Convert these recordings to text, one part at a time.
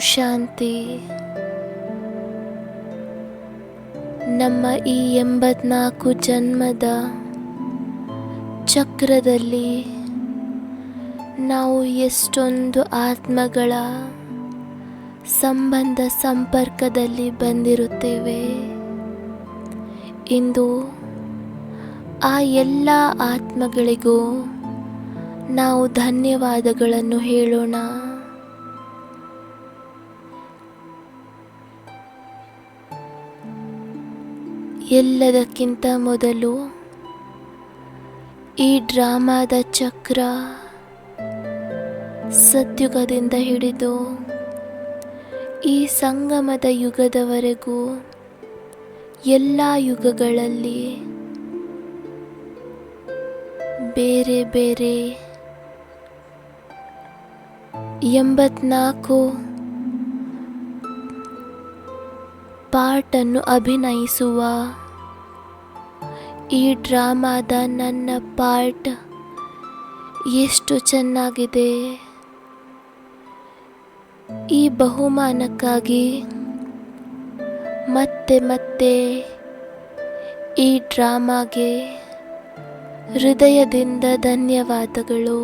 ಶಾಂತಿ. ನಮ್ಮ ಈ 84 ಜನ್ಮದ ಚಕ್ರದಲ್ಲಿ ನಾವು ಎಷ್ಟೊಂದು ಆತ್ಮಗಳ ಸಂಬಂಧ ಸಂಪರ್ಕದಲ್ಲಿ ಬಂದಿರುತ್ತೇವೆ. ಇಂದು ಆ ಎಲ್ಲ ಆತ್ಮಗಳಿಗೂ ನಾವು ಧನ್ಯವಾದಗಳನ್ನು ಹೇಳೋಣ. ಎಲ್ಲದಕ್ಕಿಂತ ಮೊದಲು ಈ ಡ್ರಾಮಾದ ಚಕ್ರ ಸತ್ಯುಗದಿಂದ ಹಿಡಿದು ಈ ಸಂಗಮದ ಯುಗದವರೆಗೂ ಎಲ್ಲ ಯುಗಗಳಲ್ಲಿ ಬೇರೆ ಬೇರೆ 84 ಪಾರ್ಟನ್ನು ಅಭಿನಯಿಸುವ ಈ ಡ್ರಾಮಾದ ನನ್ನ ಪಾರ್ಟ್ ಎಷ್ಟು ಚೆನ್ನಾಗಿದೆ. ಈ ಬಹುಮಾನಕ್ಕಾಗಿ ಮತ್ತೆ ಮತ್ತೆ ಈ ಡ್ರಾಮಾಗೆ ಹೃದಯದಿಂದ ಧನ್ಯವಾದಗಳು.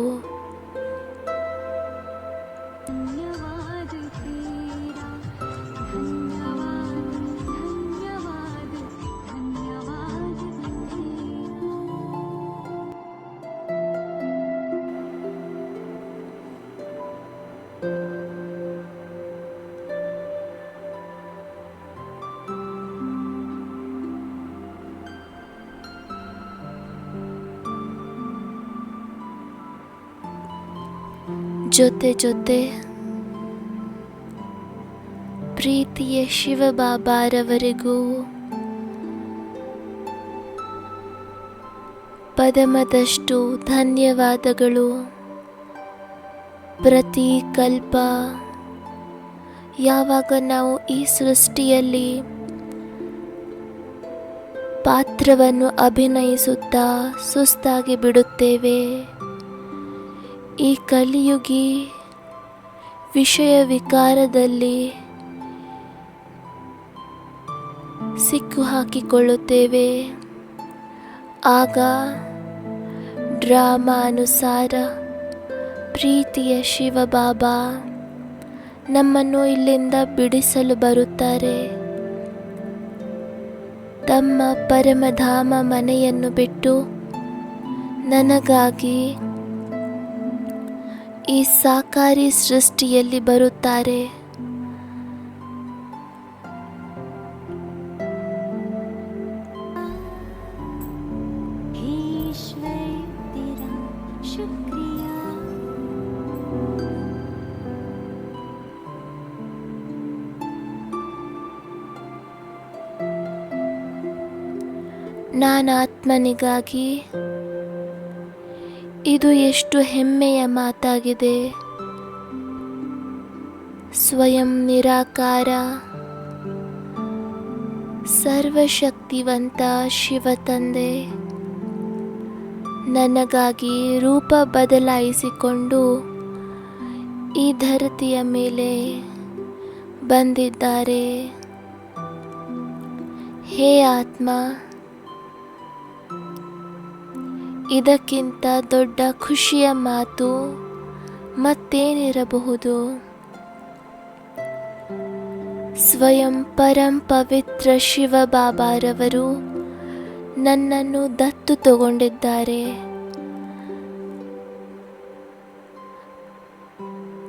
ಜೊತೆ ಜೊತೆ ಪ್ರೀತಿಯ ಶಿವಬಾಬಾರವರಿಗೂ ಪದಮದಷ್ಟು ಧನ್ಯವಾದಗಳು. ಪ್ರತಿ ಕಲ್ಪ ಯಾವಾಗ ನಾವು ಈ ಸೃಷ್ಟಿಯಲ್ಲಿ ಪಾತ್ರವನ್ನು ಅಭಿನಯಿಸುತ್ತಾ ಸುಸ್ತಾಗಿ ಬಿಡುತ್ತೇವೆ, ಈ ಕಲಿಯುಗಿ ವಿಷಯ ವಿಕಾರದಲ್ಲಿ ಸಿಕ್ಕು ಹಾಕಿಕೊಳ್ಳುತ್ತೇವೆ. ಆಗ ಡ್ರಾಮಾ ಅನುಸಾರ ಪ್ರೀತಿಯ ಶಿವಬಾಬಾ ನಮ್ಮನ್ನು ಇಲ್ಲಿಂದ ಬಿಡಿಸಲು ಬರುತ್ತಾರೆ. ತಮ್ಮ ಪರಮಧಾಮ ಮನೆಯನ್ನು ಬಿಟ್ಟು ನನಗಾಗಿ ಈ ಸಾಕಾರಿ ಸೃಷ್ಟಿಯಲ್ಲಿ ಬರುತ್ತಾರೆ. ನಾನಾತ್ಮನಿಗಾಗಿ ಇದು ಎಷ್ಟು ಹೆಮ್ಮೆಯ ಮಾತಾಗಿದೆ. ಸ್ವಯಂ ನಿರಾಕಾರ ಸರ್ವಶಕ್ತಿವಂತ ಶಿವ ತಂದೆ ನನಗಾಗಿ ರೂಪ ಬದಲಾಯಿಸಿಕೊಂಡು ಈ ಧರತಿಯ ಮೇಲೆ ಬಂದಿದ್ದಾರೆ. ಹೇ ಆತ್ಮ, ಇದಕ್ಕಿಂತ ದೊಡ್ಡ ಖುಷಿಯ ಮಾತು ಮತ್ತೇನಿರಬಹುದು. ಸ್ವಯಂ ಪರಂ ಪವಿತ್ರ ಶಿವಬಾಬಾರವರು ನನ್ನನ್ನು ದತ್ತು ತಗೊಂಡಿದ್ದಾರೆ.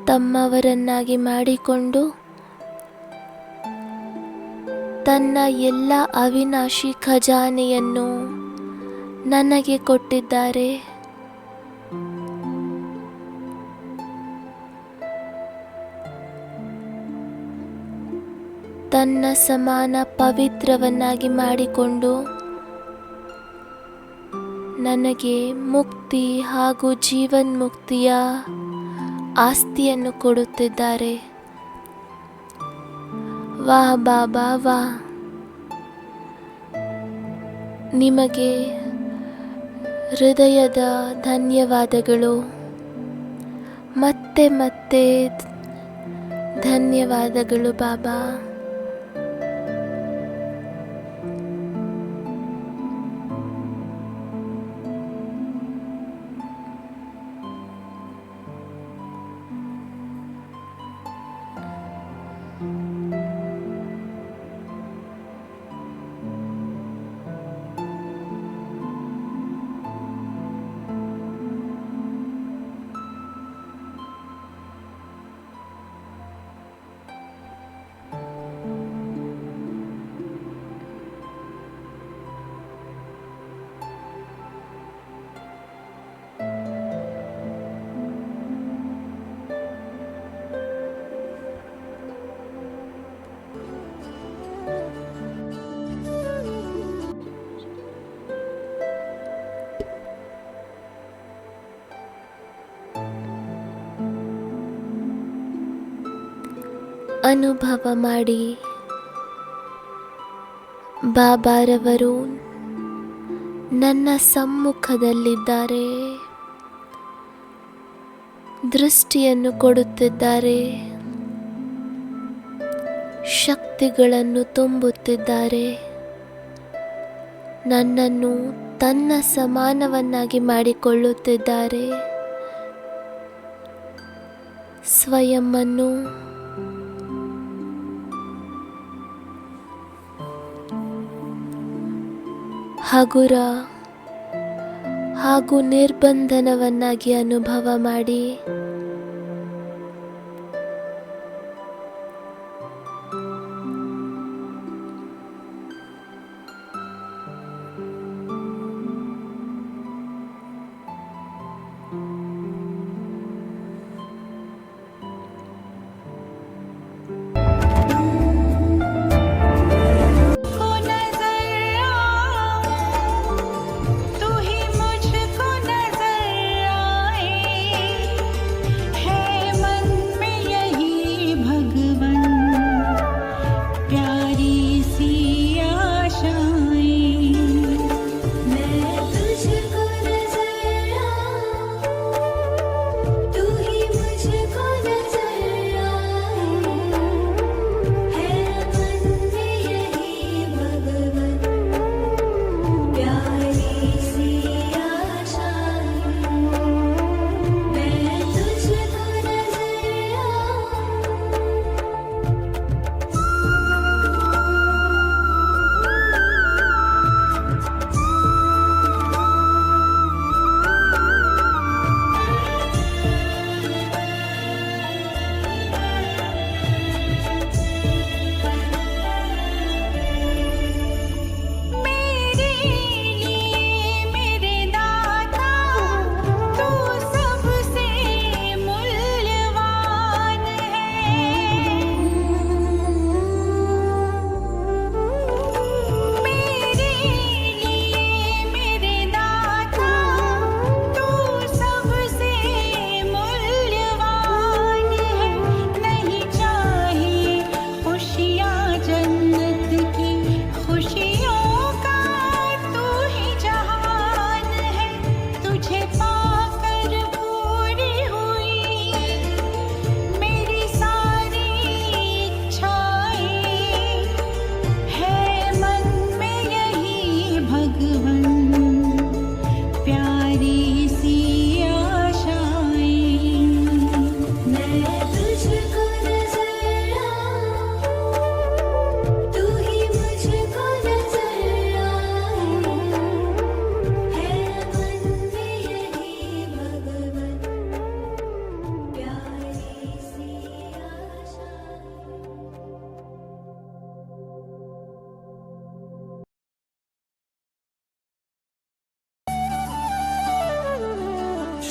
ತಮ್ಮವರನ್ನಾಗಿ ಮಾಡಿಕೊಂಡು ತನ್ನ ಎಲ್ಲ ಅವಿನಾಶಿ ಖಜಾನೆಯನ್ನು ನನಗೆ ಕೊಟ್ಟಿದ್ದಾರೆ. ತನ್ನ ಸಮಾನ ಪವಿತ್ರವನ್ನಾಗಿ ಮಾಡಿಕೊಂಡು ನನಗೆ ಮುಕ್ತಿ ಹಾಗೂ ಜೀವನ್ಮುಕ್ತಿಯ ಆಸ್ತಿಯನ್ನು ಕೊಡುತ್ತಿದ್ದಾರೆ. ವಾಹ್ ಬಾಬಾ ವಾಹ್. ನಿಮಗೆ ಹೃದಯದ ಧನ್ಯವಾದಗಳು. ಮತ್ತೆ ಮತ್ತೆ ಧನ್ಯವಾದಗಳು ಬಾಬಾ. ಅನುಭವ ಮಾಡಿ, ಬಾಬಾರವರು ನನ್ನ ಸಮ್ಮುಖದಲ್ಲಿದ್ದಾರೆ, ದೃಷ್ಟಿಯನ್ನು ಕೊಡುತ್ತಿದ್ದಾರೆ, ಶಕ್ತಿಗಳನ್ನು ತುಂಬುತ್ತಿದ್ದಾರೆ, ನನ್ನನ್ನು ತನ್ನ ಸಮಾನವನ್ನಾಗಿ ಮಾಡಿಕೊಳ್ಳುತ್ತಿದ್ದಾರೆ. ಸ್ವಯಂವನ್ನು ಹಗುರ ಹಾಗೂ ನಿರ್ಬಂಧನವನ್ನಾಗಿ ಅನುಭವ ಮಾಡಿ.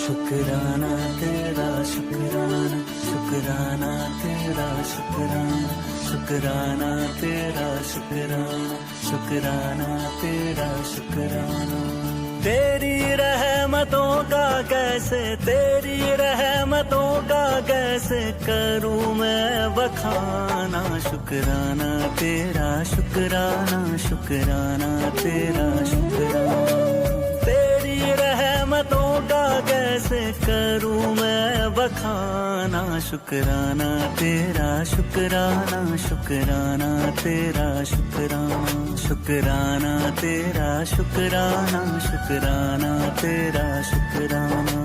शुक्राना तेरा शुक्राना, शुक्राना तेरा शुक्राना, शुक्राना तेरा शुक्राना, शुक्राना तेरा शुक्राना। तेरी रहमतों का कैसे, तेरी रहमतों का कैसे करूं मैं बखाना। शुक्राना तेरा शुक्राना, शुक्राना तेरा शुक्राना। तेरी रहमतों का कैसे करूं मैं बखाना, शुक्राना तेरा शुक्राना, शुक्राना तेरा शुक्राना, शुक्राना तेरा शुक्राना, शुक्राना तेरा शुक्राना।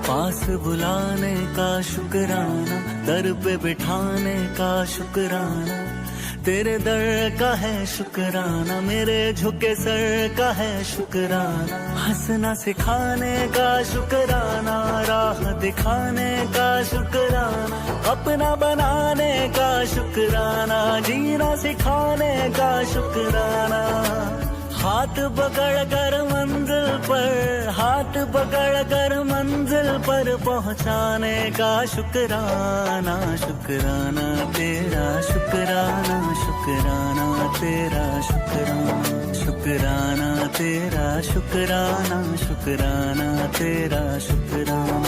पास बुलाने का शुक्राना, दर पे बिठाने का शुक्राना, तेरे दर का है शुक्राना, मेरे झुके सर का है शुक्राना, हंसना सिखाने का शुक्राना, राह दिखाने का शुक्राना, अपना बनाने का शुक्राना, जीना सिखाने का शुक्राना, हाथ पकड़ कर मंजिल पर, हाथ पकड़ कर मंजिल पर पहुंचाने का शुक्राना, शुक्राना तेरा शुक्राना, शुक्राना तेरा शुक्राना, शुक्राना तेरा शुक्राना, शुक्राना तेरा शुक्राना।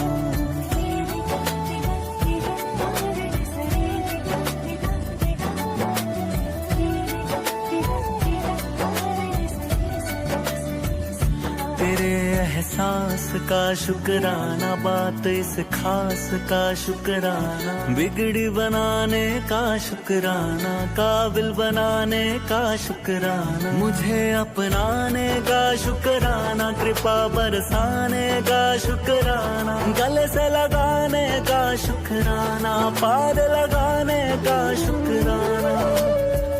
तेरे एहसास का शुक्राना, बात इस खास का शुक्राना, बिगड़ी बनाने का शुक्राना, काबिल बनाने का शुक्राना, मुझे अपनाने का शुक्राना, कृपा बरसाने का शुक्राना, गले से लगाने का शुक्राना, पार लगाने का शुक्राना,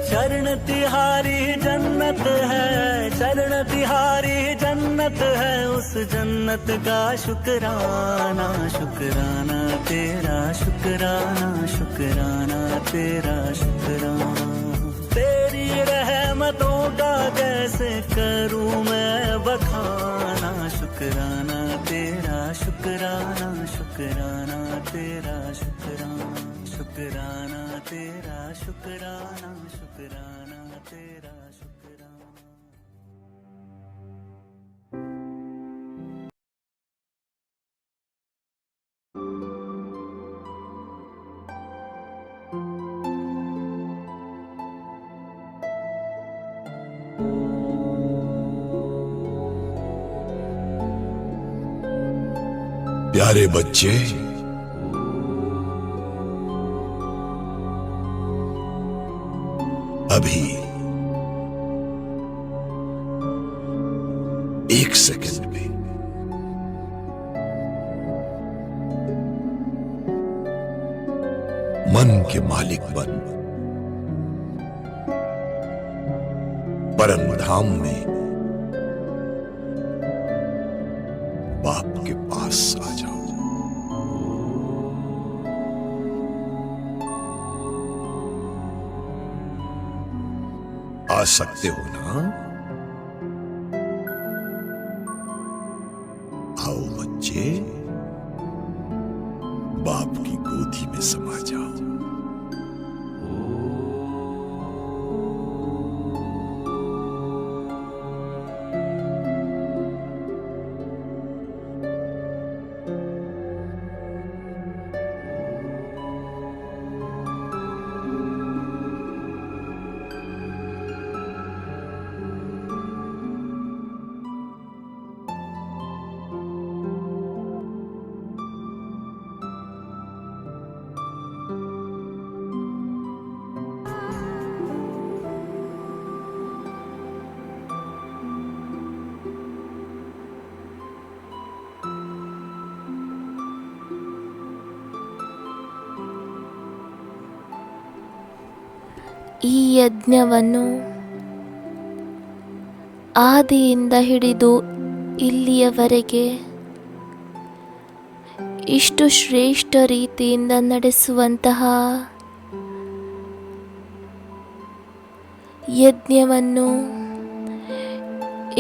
शरण तिहारी जन्नत है, शरण तिहारी जन्नत है, उस जन्नत का शुक्राना, शुक्राना तेरा शुक्राना, शुक्राना तेरा शुक्राना। तेरी रहमतों का कैसे करूं मैं बखाना, शुक्राना तेरा शुक्राना, शुक्राना तेरा शुक्राना, शुक्राना तेरा शुक्राना, शुक्राना तेरा शुक्राना। प्यारे बच्चे, अभी 1 सेकंड में मन के मालिक बन परम धाम में बाप के पास आ जाओ। आ सकते हो ना? आओ बच्चे, बाप की गोदी में समा जाओ। ಈ ಯಜ್ಞವನ್ನು ಆದಿಯಿಂದ ಹಿಡಿದು ಇಲ್ಲಿಯವರೆಗೆ ಇಷ್ಟು ಶ್ರೇಷ್ಠ ರೀತಿಯಿಂದ ನಡೆಸುವಂತಹ ಯಜ್ಞವನ್ನು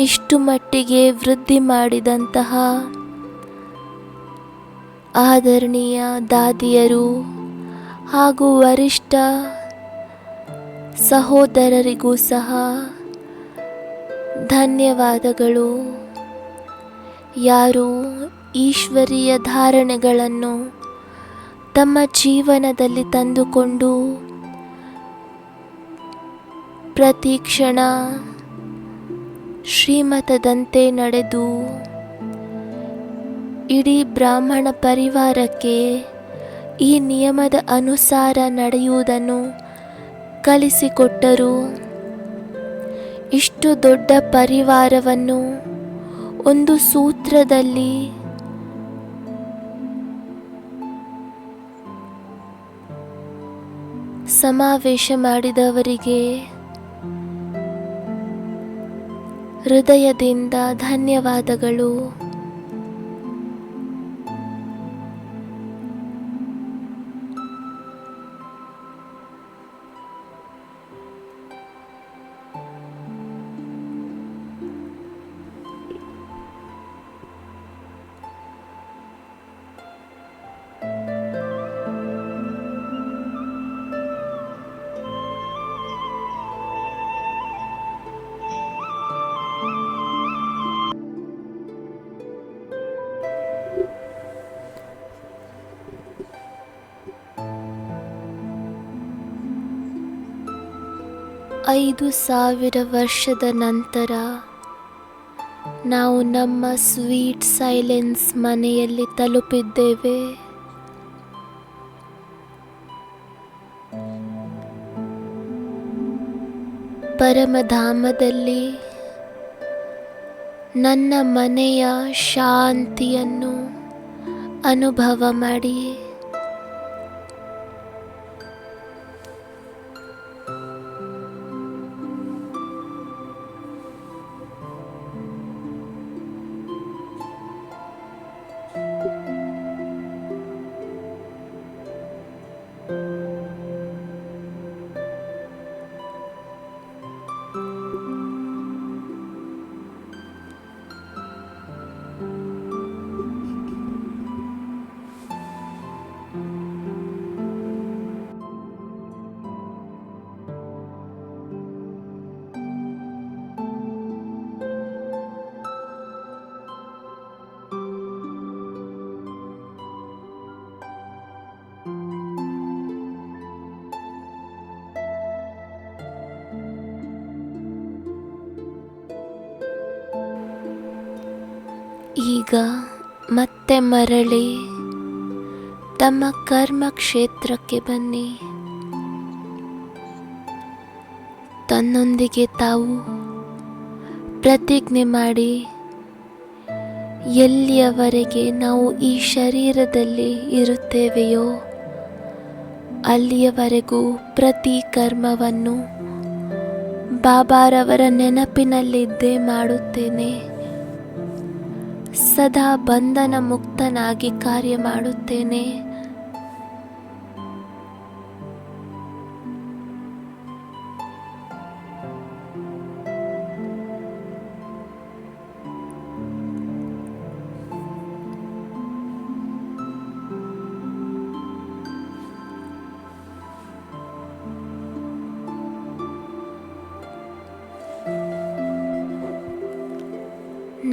ಇಷ್ಟು ಮಟ್ಟಿಗೆ ವೃದ್ಧಿ ಮಾಡಿದಂತಹ ಆದರಣೀಯ ದಾದಿಯರು ಹಾಗೂ ವರಿಷ್ಠ ಸಹೋದರರಿಗೂ ಸಹ ಧನ್ಯವಾದಗಳು. ಯಾರು ಈಶ್ವರೀಯ ಧಾರಣೆಗಳನ್ನು ತಮ್ಮ ಜೀವನದಲ್ಲಿ ತಂದುಕೊಂಡು ಪ್ರತಿ ಕ್ಷಣ ಶ್ರೀಮತದಂತೆ ನಡೆದು ಇಡೀ ಬ್ರಾಹ್ಮಣ ಪರಿವಾರಕ್ಕೆ ಈ ನಿಯಮದ ಅನುಸಾರ ನಡೆಯುವುದನ್ನು ಕಲಿಸಿಕೊಟ್ಟರು. ಇಷ್ಟು ದೊಡ್ಡ ಪರಿವಾರವನ್ನು ಒಂದು ಸೂತ್ರದಲ್ಲಿ ಸಮಾವೇಶ ಮಾಡಿದವರಿಗೆ ಹೃದಯದಿಂದ ಧನ್ಯವಾದಗಳು. ಐದು 5000 ವರ್ಷದ ನಂತರ ನಾವು ನಮ್ಮ ಸ್ವೀಟ್ ಸೈಲೆನ್ಸ್ ಮನೆಯಲ್ಲಿ ತಲುಪಿದ್ದೇವೆ. ಪರಮಧಾಮದಲ್ಲಿ ನನ್ನ ಮನೆಯ ಶಾಂತಿಯನ್ನು ಅನುಭವ ಮಾಡಿ. ಈಗ ಮತ್ತೆ ಮರಳಿ ತಮ್ಮ ಕರ್ಮ ಕ್ಷೇತ್ರಕ್ಕೆ ಬನ್ನಿ. ತನ್ನೊಂದಿಗೆ ತಾವು ಪ್ರತಿಜ್ಞೆ ಮಾಡಿ, ಎಲ್ಲಿಯವರೆಗೆ ನಾವು ಈ ಶರೀರದಲ್ಲಿ ಇರುತ್ತೇವೆಯೋ ಅಲ್ಲಿಯವರೆಗೂ ಪ್ರತಿ ಕರ್ಮವನ್ನು ಬಾಬಾರವರ ನೆನಪಿನಲ್ಲಿದ್ದೇ ಮಾಡುತ್ತೇನೆ. ಸದಾ ಬಂಧನ ಮುಕ್ತನಾಗಿ ಕಾರ್ಯ ಮಾಡುತ್ತೇನೆ.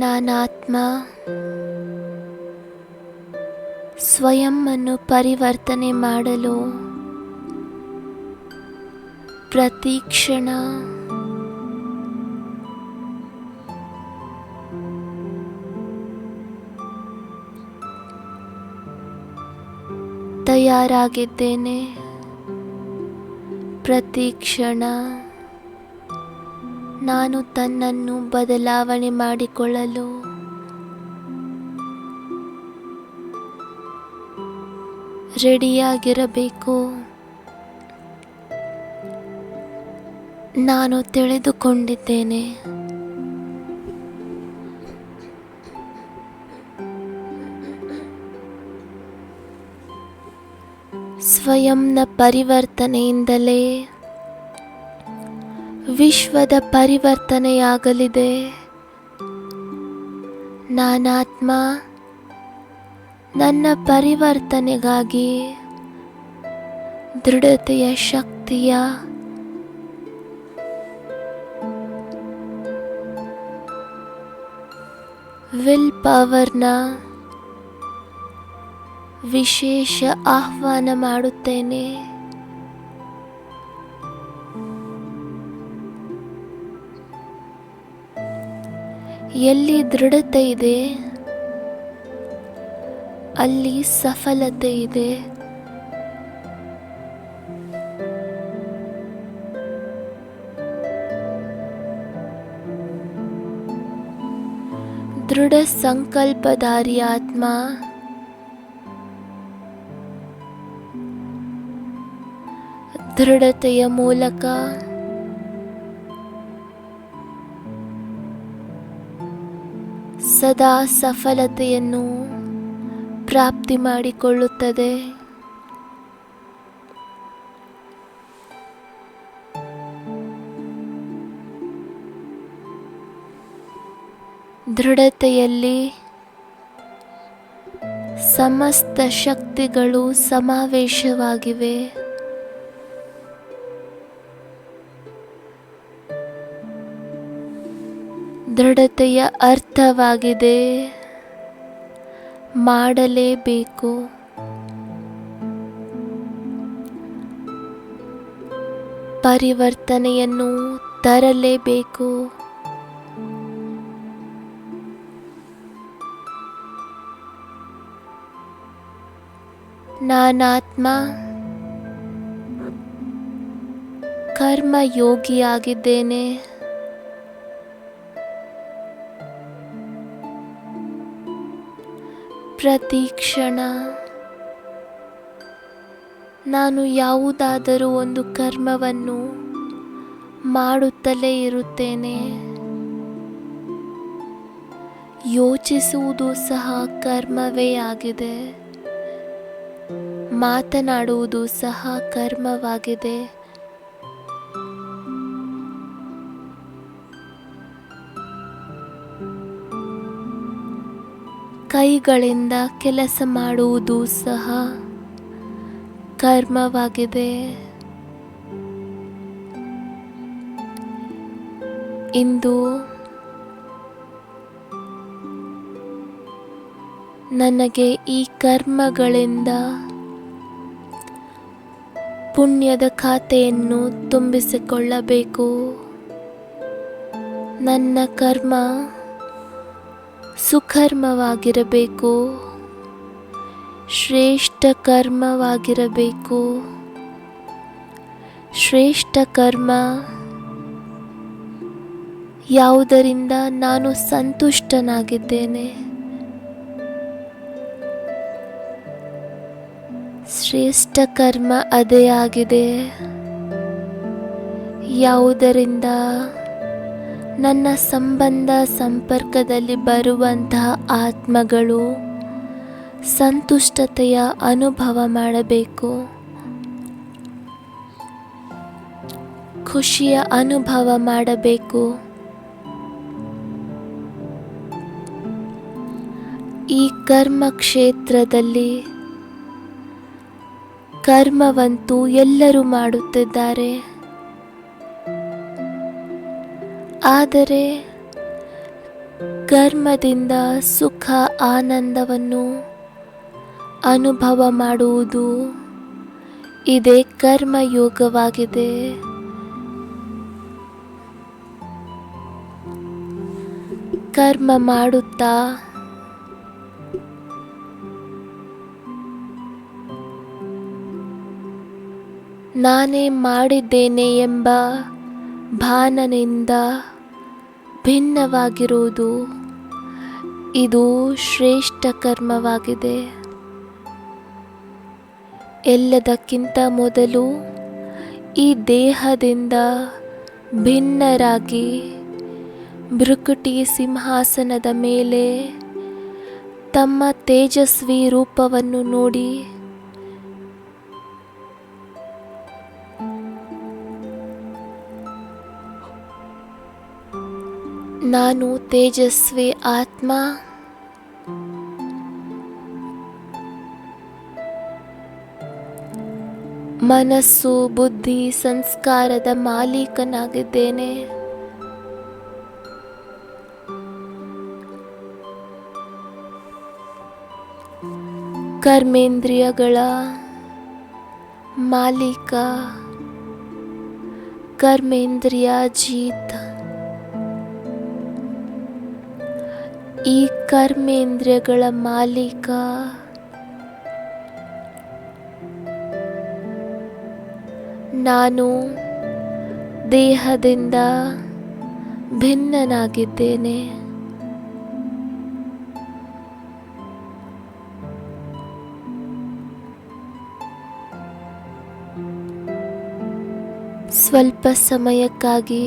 ನಾನಾತ್ಮ ಸ್ವಯಂ ಅನ್ನು ಪರಿವರ್ತನೆ ಮಾಡಲು ಪ್ರತಿ ಕ್ಷಣ ತಯಾರಾಗಿದ್ದೇನೆ. ಪ್ರತಿ ಕ್ಷಣ ನಾನು ತನ್ನನ್ನು ಬದಲಾವಣೆ ಮಾಡಿಕೊಳ್ಳಲು ರೆಡಿಯಾಗಿರಬೇಕು. ನಾನು ತಿಳಿದುಕೊಂಡಿದ್ದೇನೆ, ಸ್ವಯಂನ ಪರಿವರ್ತನೆಯಿಂದಲೇ ವಿಶ್ವದ ಪರಿವರ್ತನೆಯಾಗಲಿದೆ. ನಾನಾತ್ಮ ನನ್ನ ಪರಿವರ್ತನೆಗಾಗಿ ದೃಢತೆಯ ಶಕ್ತಿಯ ವಿಲ್ ಪವರ್ನ ವಿಶೇಷ ಆಹ್ವಾನ ಮಾಡುತ್ತೇನೆ. ಎಲ್ಲಿ ದೃಢತೆ ಇದೆ ಅಲ್ಲಿ ಸಫಲತೆ ಇದೆ. ದೃಢ ಸಂಕಲ್ಪಧಾರಿ ಆತ್ಮ ದೃಢತೆಯ ಮೂಲಕ ಸದಾ ಸಫಲತೆಯನ್ನು ಪ್ರಾಪ್ತಿ ಮಾಡಿಕೊಳ್ಳುತ್ತದೆ. ದೃಢತೆಯಲ್ಲಿ ಸಮಸ್ತ ಶಕ್ತಿಗಳು ಸಮಾವೇಶವಾಗಿವೆ. ದೃಢತೆಯ ಅರ್ಥವಾಗಿದೆ ಮಾಡಲೇಬೇಕು. ಪರಿವರ್ತನೆಯನ್ನು ತರಲೇಬೇಕು. ನಾನಾತ್ಮ ಕರ್ಮಯೋಗಿಯಾಗಿದ್ದೇನೆ. ಪ್ರತಿ ಕ್ಷಣ ನಾನು ಯಾವುದಾದರೂ ಒಂದು ಕರ್ಮವನ್ನು ಮಾಡುತ್ತಲೇ ಇರುತ್ತೇನೆ. ಯೋಚಿಸುವುದು ಸಹ ಕರ್ಮವೇ ಆಗಿದೆ. ಮಾತನಾಡುವುದು ಸಹ ಕರ್ಮವಾಗಿದೆ. ಕೈಗಳಿಂದ ಕೆಲಸ ಮಾಡುವುದು ಸಹ ಕರ್ಮವಾಗಿದೆ. ಇಂದು ನನಗೆ ಈ ಕರ್ಮಗಳಿಂದ ಪುಣ್ಯದ ಖಾತೆಯನ್ನು ತುಂಬಿಸಿಕೊಳ್ಳಬೇಕು. ನನ್ನ ಕರ್ಮ ಸುಕರ್ಮವಾಗಿರಬೇಕು, ಶ್ರೇಷ್ಠ ಕರ್ಮವಾಗಿರಬೇಕು. ಶ್ರೇಷ್ಠ ಕರ್ಮ ಯಾವುದರಿಂದ ನಾನು ಸಂತುಷ್ಟನಾಗಿದ್ದೇನೆ. ಶ್ರೇಷ್ಠ ಕರ್ಮ ಅದೇ ಆಗಿದೆ. ಯಾವುದರಿಂದ ನನ್ನ ಸಂಬಂಧ ಸಂಪರ್ಕದಲ್ಲಿ ಬರುವಂತಹ ಆತ್ಮಗಳು ಸಂತುಷ್ಟತೆಯ ಅನುಭವ ಮಾಡಬೇಕು, ಖುಷಿಯ ಅನುಭವ ಮಾಡಬೇಕು. ಈ ಕರ್ಮ ಕ್ಷೇತ್ರದಲ್ಲಿ ಕರ್ಮವಂತೂ ಎಲ್ಲರೂ ಮಾಡುತ್ತಿದ್ದಾರೆ. ಆದರೆ ಕರ್ಮದಿಂದ ಸುಖ ಆನಂದವನ್ನು ಅನುಭವ ಮಾಡುವುದು ಇದೇ ಕರ್ಮಯೋಗವಾಗಿದೆ. ಕರ್ಮ ಮಾಡುತ್ತಾ ನಾನೇ ಮಾಡಿದ್ದೇನೆ ಎಂಬ ಭಾನನೆಯಿಂದ ಭಿನ್ನವಾಗಿರುವುದು ಇದು ಶ್ರೇಷ್ಠ ಕರ್ಮವಾಗಿದೆ. ಎಲ್ಲದಕ್ಕಿಂತ ಮೊದಲು ಈ ದೇಹದಿಂದ ಭಿನ್ನರಾಗಿ ಭೃಕುಟಿ ಸಿಂಹಾಸನದ ಮೇಲೆ ತಮ್ಮ ತೇಜಸ್ವಿ ರೂಪವನ್ನು ನೋಡಿ ನಾನು ತೇಜಸ್ವಿ ಆತ್ಮ, ಮನಸ್ಸು ಬುದ್ಧಿ ಸಂಸ್ಕಾರದ ಮಾಲೀಕನಾಗಿದ್ದೇನೆ. ಕರ್ಮೇಂದ್ರಿಯಗಳ ಮಾಲೀಕ, ಕರ್ಮೇಂದ್ರಿಯಾಜೀತ್. ಈ ಕರ್ಮೇಂದ್ರಿಯಗಳ ಮಾಲೀಕ ನಾನು ದೇಹದಿಂದ ಭಿನ್ನನಾಗಿದ್ದೇನೆ. ಸ್ವಲ್ಪ ಸಮಯಕ್ಕಾಗಿ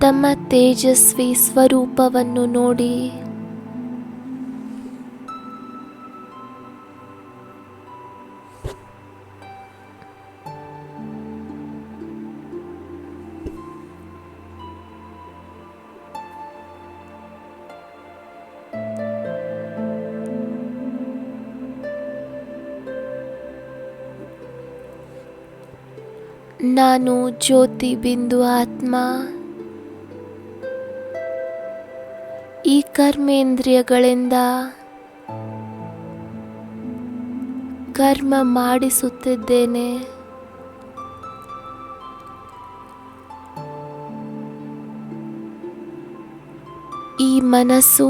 ತಮ್ಮ ತೇಜಸ್ವಿ ಸ್ವರೂಪವನ್ನು ನೋಡಿ ನಾನು ಜ್ಯೋತಿ ಬಿಂದು ಆತ್ಮ. ಈ ಕರ್ಮೇಂದ್ರಿಯಗಳಿಂದ ಕರ್ಮ ಮಾಡಿಸುತ್ತಿದ್ದೇನೆ. ಈ ಮನಸ್ಸು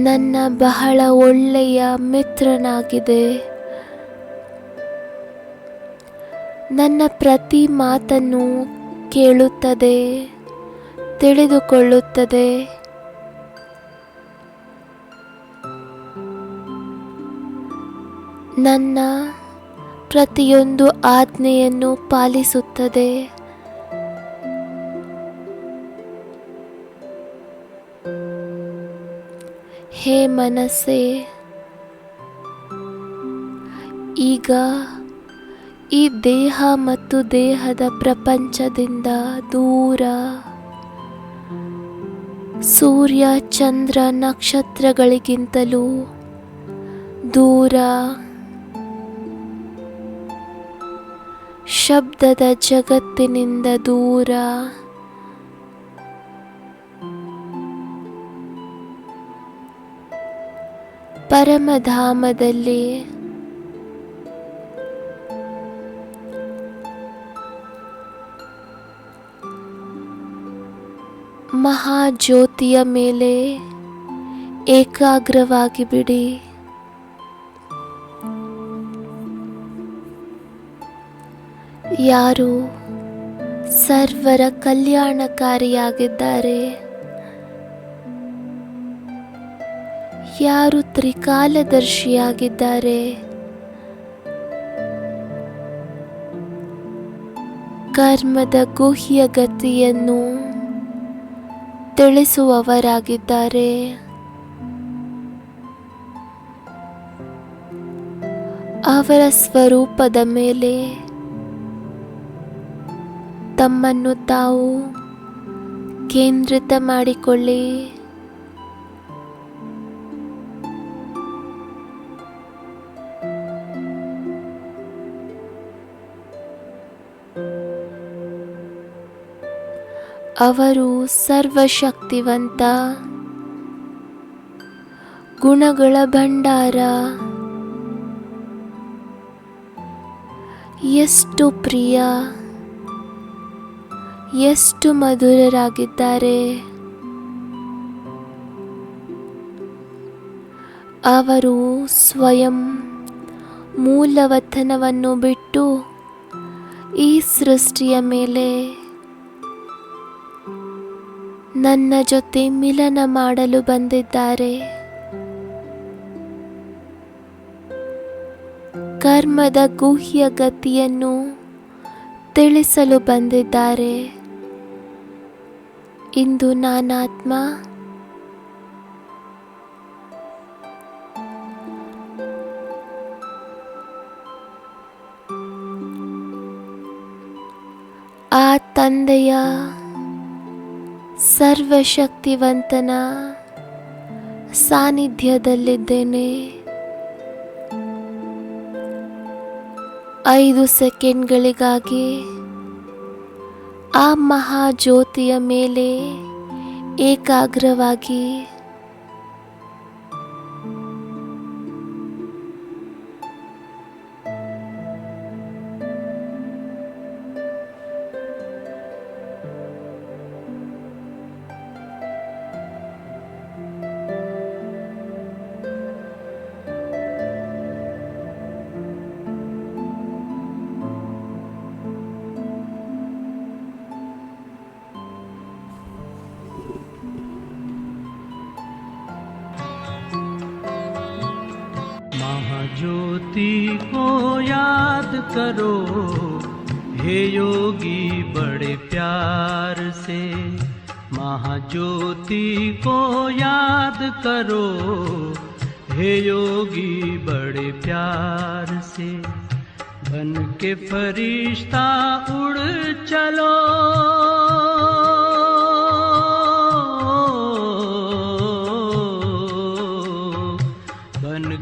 ನನ್ನ ಬಹಳ ಒಳ್ಳೆಯ ಮಿತ್ರನಾಗಿದೆ. ನನ್ನ ಪ್ರತಿ ಮಾತನ್ನು ಕೇಳುತ್ತದೆ, ತಿಳಿದುಕೊಳ್ಳುತ್ತದೆ. ನನ್ನ ಪ್ರತಿಯೊಂದು ಆಜ್ಞೆಯನ್ನು ಪಾಲಿಸುತ್ತದೆ. ಹೇ ಮನಸ್ಸೇ, ಈಗ ಈ ದೇಹ ಮತ್ತು ದೇಹದ ಪ್ರಪಂಚದಿಂದ ದೂರ, ಸೂರ್ಯ ಚಂದ್ರ ನಕ್ಷತ್ರಗಳಿಗಿಂತಲೂ ದೂರ, ಶಬ್ದದ ಜಗತ್ತಿನಿಂದ ದೂರ, ಪರಮಧಾಮದಲ್ಲಿ ಮಹಾಜ್ಯೋತಿಯ ಮೇಲೆ ಏಕಾಗ್ರವಾಗಿ ಬಿಡಿ. ಯಾರು ಸರ್ವರ ಕಲ್ಯಾಣಕಾರಿಯಾಗಿದ್ದಾರೆ, ಯಾರು ತ್ರಿಕಾಲದರ್ಶಿಯಾಗಿದ್ದಾರೆ, ಕರ್ಮದ ಗುಹ್ಯ ಗತಿಯನ್ನು ತಿಳಿಸುವವರಾಗಿದ್ದಾರೆ, ಅವರ ಸ್ವರೂಪದ ಮೇಲೆ ತಮ್ಮನ್ನು ತಾವು ಕೇಂದ್ರಿತ ಮಾಡಿಕೊಳ್ಳಿ. ಅವರು ಸರ್ವಶಕ್ತಿವಂತ, ಗುಣಗಳ ಭಂಡಾರ. ಎಷ್ಟು ಪ್ರಿಯ, ಎಷ್ಟು ಮಧುರರಾಗಿದ್ದಾರೆ. ಅವರು ಸ್ವಯಂ ಮೂಲವತನವನ್ನು ಬಿಟ್ಟು ಈ ಸೃಷ್ಟಿಯ ಮೇಲೆ ನನ್ನ ಜೊತೆ ಮಿಲನ ಮಾಡಲು ಬಂದಿದ್ದಾರೆ. ಕರ್ಮದ ಗುಹ್ಯ ಗತಿಯನ್ನು ತಿಳಿಸಲು ಬಂದಿದ್ದಾರೆ. ಇಂದು ನಾನಾತ್ಮ ಆ ತಂದೆಯ ಸರ್ವಶಕ್ತಿವಂತನ ಸಾನ್ನಿಧ್ಯದಲ್ಲಿದ್ದೇನೆ. 5 ಸೆಕೆಂಡ್ಗಳಿಗಾಗಿ ಆ ಮಹಾಜ್ಯೋತಿಯ ಮೇಲೆ ಏಕಾಗ್ರವಾಗಿ महाज्योति को याद करो हे योगी बड़े प्यार से। महाज्योति को याद करो हे योगी बड़े प्यार से। बन के फरिश्ता उड़ चलो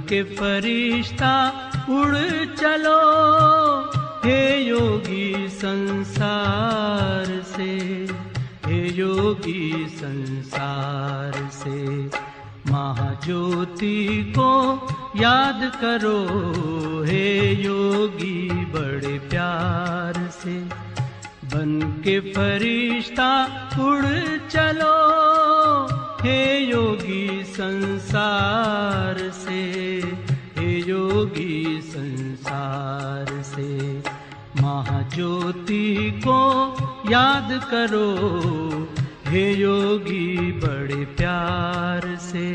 के फरिश्ता उड़ चलो हे योगी संसार से। हे योगी संसार से। महाज्योति को याद करो हे योगी बड़े प्यार से। बन के फरिश्ता उड़ चलो हे योगी संसार से। हे योगी संसार से। महाज्योति को याद करो हे योगी बड़े प्यार से।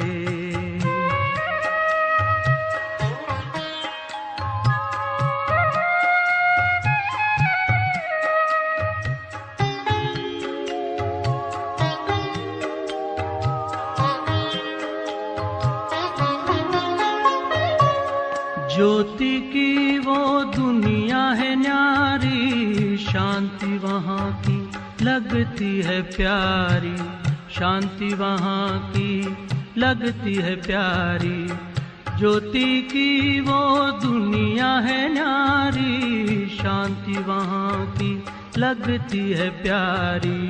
ज्योति की वो दुनिया है न्यारी, शांति वहाँ की लगती है प्यारी। शांति वहाँ की लगती है प्यारी। ज्योति की वो दुनिया है न्यारी, शांति वहाँ की लगती है प्यारी।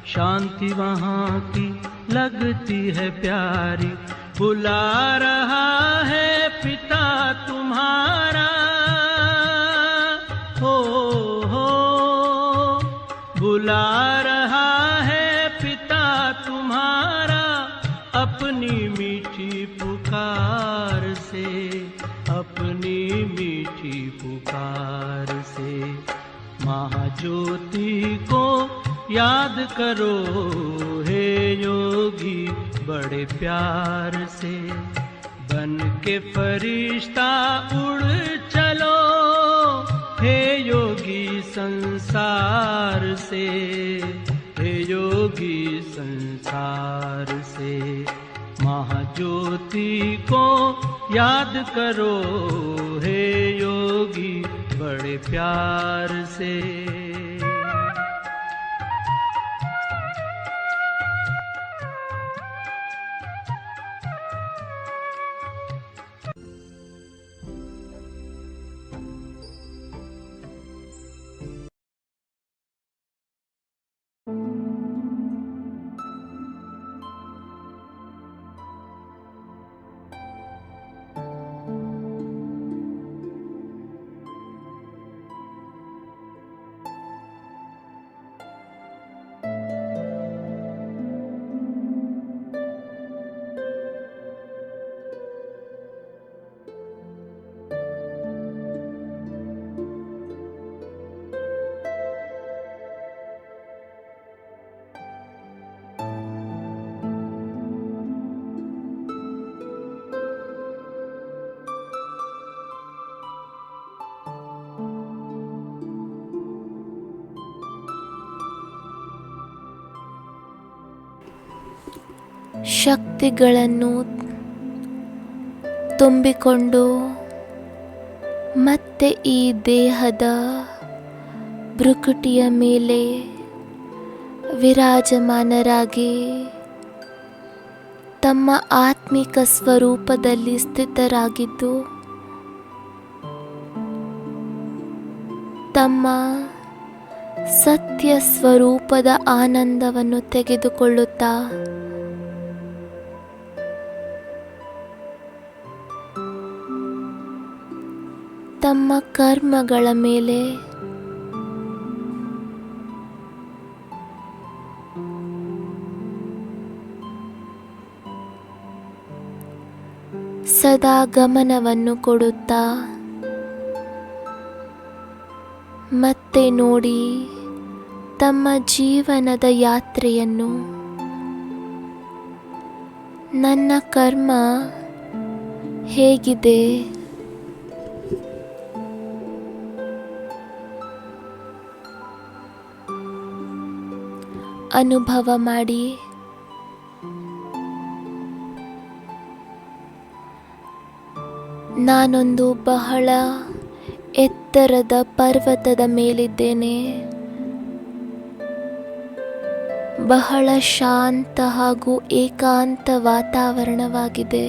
शांति वहाँ की लगती है प्यारी। बुला रहा है पिता तुम्हारा हो, बुला रहा है पिता तुम्हारा अपनी मीठी पुकार से। अपनी मीठी पुकार से। महाज्योति को याद करो हे योगी बड़े प्यार से। बन के फरिश्ता उड़ चलो हे योगी संसार से। हे योगी संसार से। महाज्योति को याद करो हे योगी बड़े प्यार से। ಶಕ್ತಿಗಳನ್ನು ತುಂಬಿಕೊಂಡು ಮತ್ತೆ ಈ ದೇಹದ ಭ್ರುಕುಟಿಯ ಮೇಲೆ ವಿರಾಜಮಾನರಾಗಿ ತಮ್ಮ ಆತ್ಮಿಕ ಸ್ವರೂಪದಲ್ಲಿ ಸ್ಥಿತರಾಗಿದ್ದು ತಮ್ಮ ಸತ್ಯ ಸ್ವರೂಪದ ಆನಂದವನ್ನು ತೆಗೆದುಕೊಳ್ಳುತ್ತಾ ತಮ್ಮ ಕರ್ಮಗಳ ಮೇಲೆ ಸದಾ ಗಮನವನ್ನು ಕೊಡುತ್ತಾ ಮತ್ತೆ ನೋಡಿ ತಮ್ಮ ಜೀವನದ ಯಾತ್ರೆಯನ್ನು ನನ್ನ ಕರ್ಮ ಹೇಗಿದೆ, ಅನುಭವ ಮಾಡಿ. ನಾನೊಂದು ಬಹಳ ಎತ್ತರದ ಪರ್ವತದ ಮೇಲಿದ್ದೇನೆ. ಬಹಳ ಶಾಂತ ಹಾಗೂ ಏಕಾಂತ ವಾತಾವರಣವಾಗಿದೆ.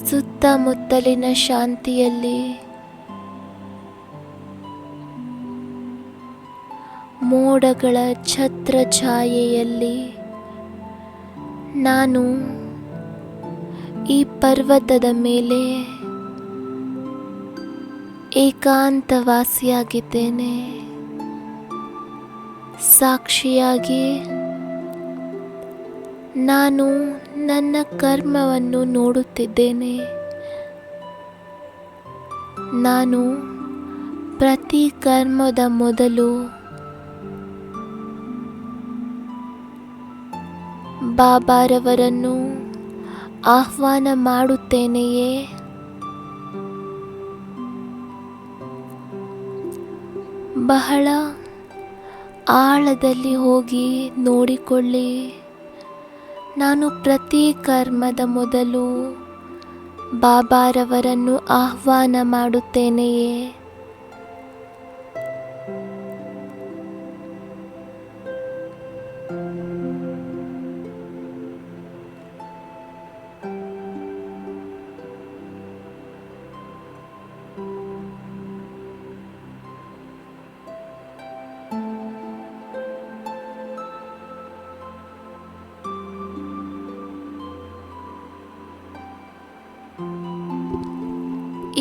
ಸುತ್ತಮುತ್ತಲಿನ ಶಾಂತಿಯಲ್ಲಿ ಮೋಡಗಳ ಛತ್ರ ಛಾಯೆಯಲ್ಲಿ ನಾನು ಈ ಪರ್ವತದ ಮೇಲೆ ಏಕಾಂತವಾಸಿಯಾಗಿದ್ದೇನೆ. ಸಾಕ್ಷಿಯಾಗಿ ನಾನು ನನ್ನ ಕರ್ಮವನ್ನು ನೋಡುತ್ತಿದ್ದೇನೆ. ನಾನು ಪ್ರತಿ ಕರ್ಮದ ಮೊದಲು ಬಾಬಾರವರನ್ನು ಆಹ್ವಾನ ಮಾಡುತ್ತೇನೆಯೇ? ಬಹಳ ಆಳದಲ್ಲಿ ಹೋಗಿ ನೋಡಿಕೊಳ್ಳಿ. ನಾನು ಪ್ರತಿ ಕರ್ಮದ ಮೊದಲು ಬಾಬಾರವರನ್ನು ಆಹ್ವಾನ ಮಾಡುತ್ತೇನೆಯೇ?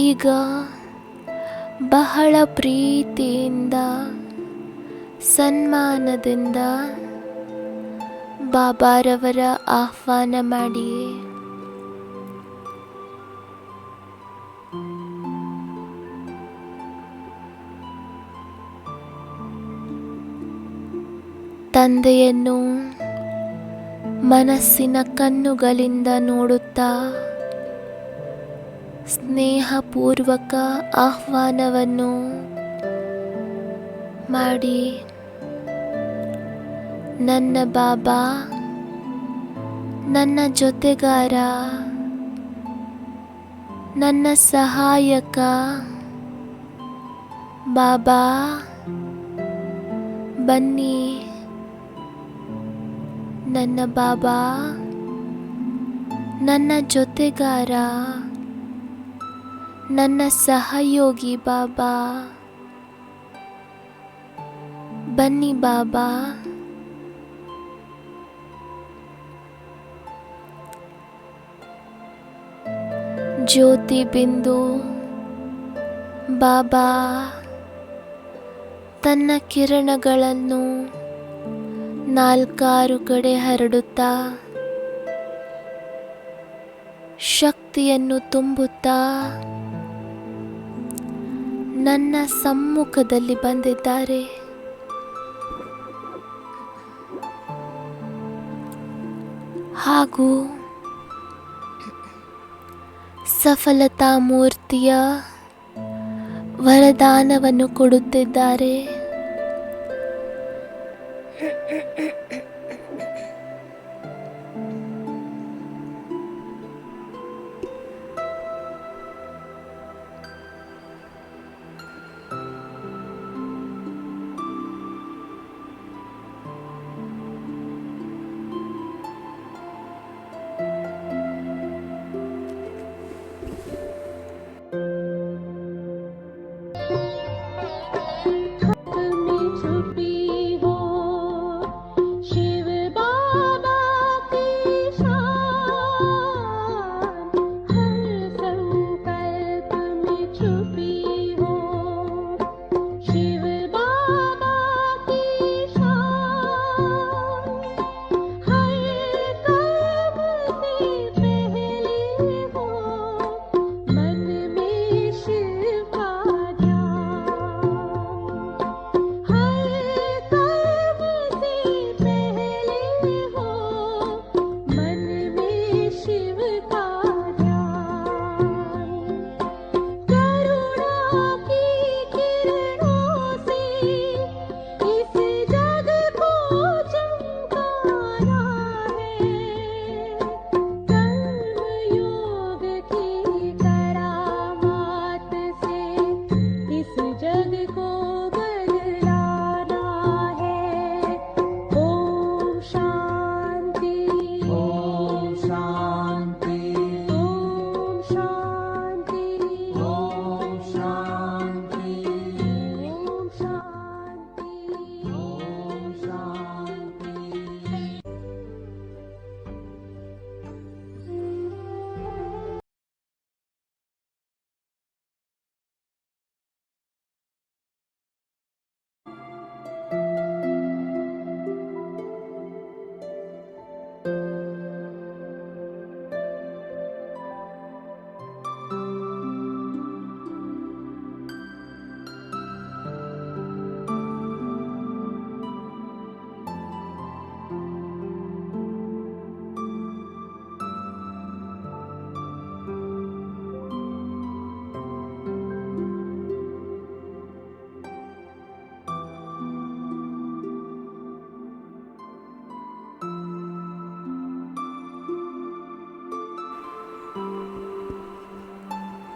ಈಗ ಬಹಳ ಪ್ರೀತಿಯಿಂದ ಸನ್ಮಾನದಿಂದ ಬಾಬಾರವರ ಆಹ್ವಾನ ಮಾಡಿ. ತಂದೆಯನ್ನು ಮನಸ್ಸಿನ ಕಣ್ಣುಗಳಿಂದ ನೋಡುತ್ತಾ ಸ್ನೇಹಪೂರ್ವಕ ಆಹ್ವಾನವನ್ನು ಮಾಡಿ. ನನ್ನ ಬಾಬಾ, ನನ್ನ ಜೊತೆಗಾರ, ನನ್ನ ಸಹಾಯಕ ಬಾಬಾ, ಬನ್ನಿ. ನನ್ನ ಬಾಬಾ, ನನ್ನ ಜೊತೆಗಾರ, ನನ್ನ ಸಹಯೋಗಿ ಬಾಬಾ, ಬನ್ನಿ ಬಾಬಾ. ಜ್ಯೋತಿ ಬಿಂದು ಬಾಬಾ ತನ್ನ ಕಿರಣಗಳನ್ನು ನಾಲ್ಕಾರು ಕಡೆ ಹರಡುತ್ತಾ ಶಕ್ತಿಯನ್ನು ತುಂಬುತ್ತಾ ನನ್ನ ಸಮ್ಮುಖದಲ್ಲಿ ಬಂದಿದ್ದಾರೆ. ಹಾಗೂ ಸಫಲತಾ ಮೂರ್ತಿಯ ವರದಾನವನ್ನು ಕೊಡುತ್ತಿದ್ದಾರೆ.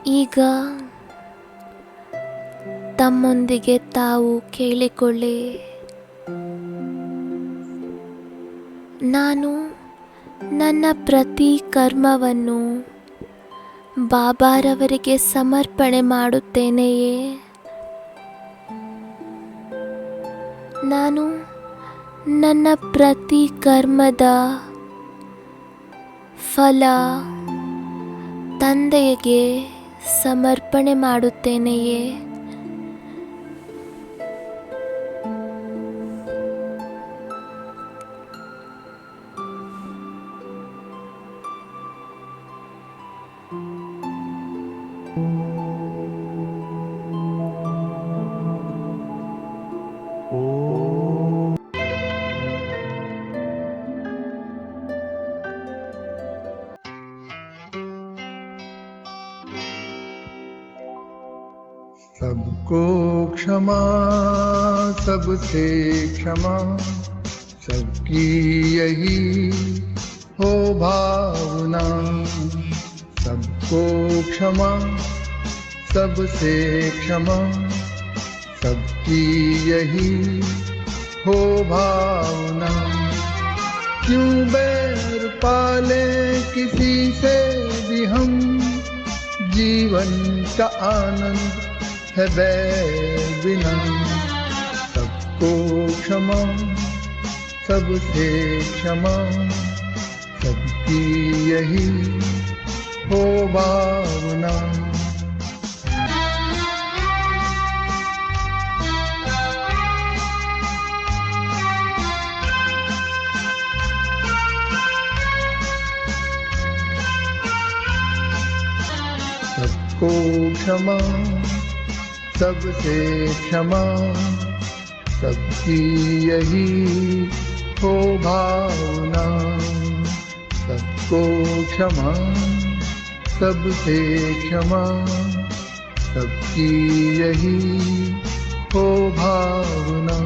ಈಗ ತಮ್ಮೊಂದಿಗೆ ತಾವು ಕೇಳಿಕೊಳ್ಳಿ, ನಾನು ನನ್ನ ಪ್ರತಿ ಕರ್ಮವನ್ನು ಬಾಬಾರವರಿಗೆ ಸಮರ್ಪಣೆ ಮಾಡುತ್ತೇನೆಯೇ? ನಾನು ನನ್ನ ಪ್ರತಿ ಕರ್ಮದ ಫಲ ತಂದೆಗೆ ಸಮರ್ಪಣೆ ಮಾಡುತ್ತೇನೆಯೇ? सबको क्षमा सबसे क्षमा, सबकी यही हो भावना। सबको क्षमा सबसे क्षमा, सबकी यही हो भावना। क्यों बैर पाले किसी से भी हम, जीवन का आनंद है बैर बिना। सबको क्षमा सबसे क्षमा, सबकी यही हो भावना। सबको क्षमा सबसे क्षमा, सबकी यही हो भावना। सबको क्षमा सबसे क्षमा, सबकी यही हो भावना।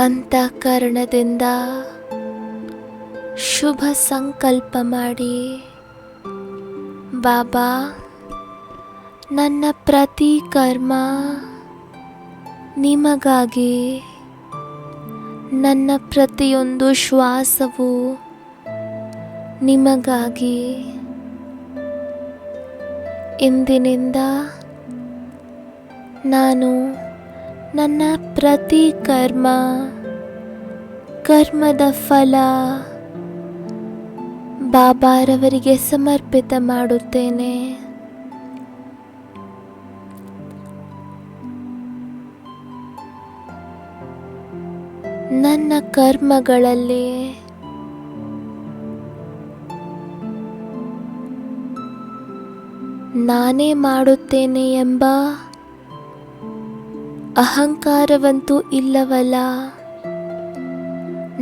ಅಂತಃಕರಣದಿಂದ ಶುಭ ಸಂಕಲ್ಪ ಮಾಡಿ, ಬಾಬಾ, ನನ್ನ ಪ್ರತಿ ಕರ್ಮ ನಿಮಗಾಗಿ, ನನ್ನ ಪ್ರತಿಯೊಂದು ಶ್ವಾಸವು ನಿಮಗಾಗಿ. ಇಂದಿನಿಂದ ನಾನು ನನ್ನ ಪ್ರತಿ ಕರ್ಮದ ಫಲ ಬಾಬಾರವರಿಗೆ ಸಮರ್ಪಿತ ಮಾಡುತ್ತೇನೆ. ನನ್ನ ಕರ್ಮಗಳಲ್ಲಿ ನಾನೇ ಮಾಡುತ್ತೇನೆ ಎಂಬ ಅಹಂಕಾರವಂತೂ ಇಲ್ಲವಲ್ಲ.